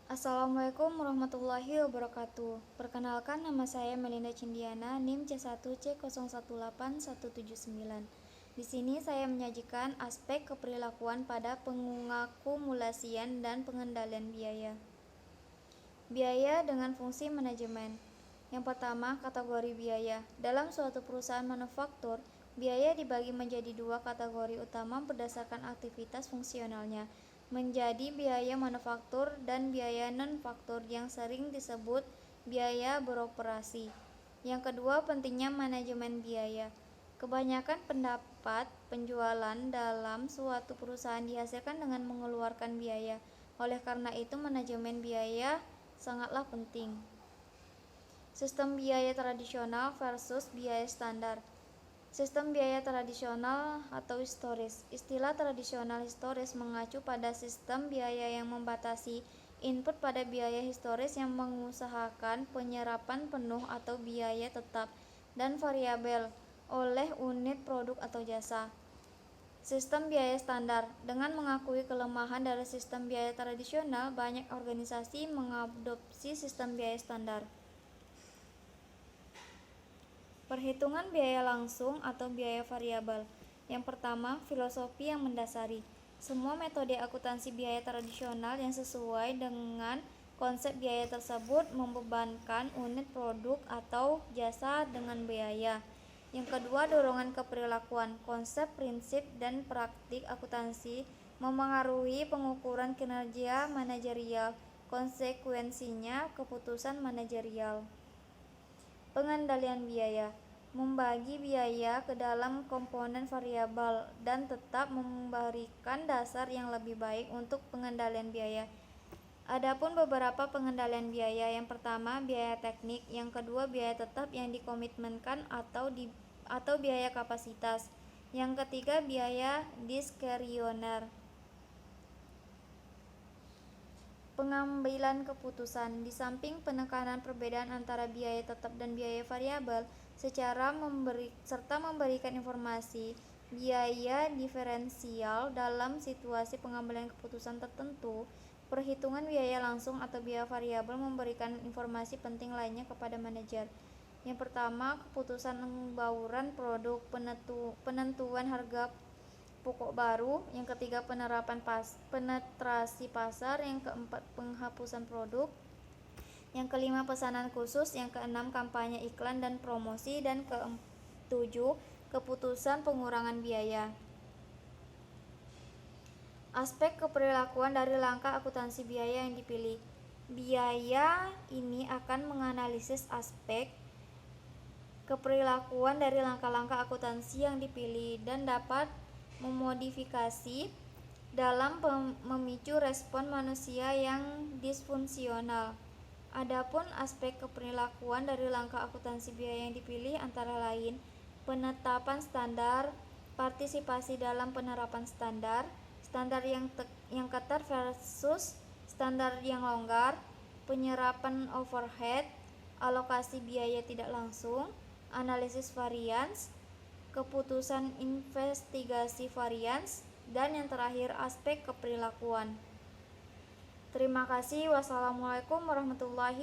Assalamualaikum warahmatullahi wabarakatuh. Perkenalkan, nama saya Melinda Cindiana, NIM C1C018179. Di sini saya menyajikan aspek keperilakuan pada pengakumulasian dan pengendalian biaya. Biaya dengan fungsi manajemen. Yang pertama, kategori biaya. Dalam suatu perusahaan manufaktur, biaya dibagi menjadi dua kategori utama berdasarkan aktivitas fungsionalnya, menjadi biaya manufaktur dan biaya non-faktur yang sering disebut biaya beroperasi. Yang kedua, pentingnya manajemen biaya. Kebanyakan pendapat penjualan dalam suatu perusahaan dihasilkan dengan mengeluarkan biaya. Oleh karena itu, manajemen biaya sangatlah penting. Sistem biaya tradisional versus biaya standar. Sistem biaya tradisional atau historis. Istilah tradisional historis mengacu pada sistem biaya yang membatasi input pada biaya historis yang mengusahakan penyerapan penuh atau biaya tetap dan variabel oleh unit produk atau jasa. Sistem biaya standar. Dengan mengakui kelemahan dari sistem biaya tradisional, banyak organisasi mengadopsi sistem biaya standar. Perhitungan biaya langsung atau biaya variabel. Yang pertama, filosofi yang mendasari. Semua metode akuntansi biaya tradisional yang sesuai dengan konsep biaya tersebut membebankan unit produk atau jasa dengan biaya. Yang kedua, dorongan keperilakuan. Konsep, prinsip, dan praktik akuntansi memengaruhi pengukuran kinerja manajerial. Konsekuensinya, keputusan manajerial. Pengendalian biaya. Membagi biaya ke dalam komponen variabel dan tetap memberikan dasar yang lebih baik untuk pengendalian biaya. Adapun beberapa pengendalian biaya, yang pertama biaya teknik, yang kedua biaya tetap yang dikomitmenkan atau biaya kapasitas, yang ketiga biaya diskrioner. Pengambilan keputusan. Di samping penekanan perbedaan antara biaya tetap dan biaya variabel serta memberikan informasi biaya diferensial dalam situasi pengambilan keputusan tertentu, perhitungan biaya langsung atau biaya variabel memberikan informasi penting lainnya kepada manajer. Yang pertama, keputusan bauran produk, penentuan harga pokok baru. Yang ketiga, penetrasi pasar. Yang keempat, penghapusan produk. Yang kelima, pesanan khusus. Yang keenam, kampanye iklan dan promosi. Dan ketujuh, keputusan pengurangan biaya. Aspek keperilakuan dari langkah akuntansi biaya yang dipilih. Biaya ini akan menganalisis aspek keperilakuan dari langkah-langkah akuntansi yang dipilih dan dapat memodifikasi dalam memicu respon manusia yang disfungsional. Adapun aspek keperilakuan dari langkah akuntansi biaya yang dipilih antara lain penetapan standar, partisipasi dalam penerapan standar, standar yang ketat versus standar yang longgar, penyerapan overhead, alokasi biaya tidak langsung, analisis varians, keputusan investigasi varians, dan yang terakhir aspek keperilakuan. Terima kasih. Wassalamualaikum warahmatullahi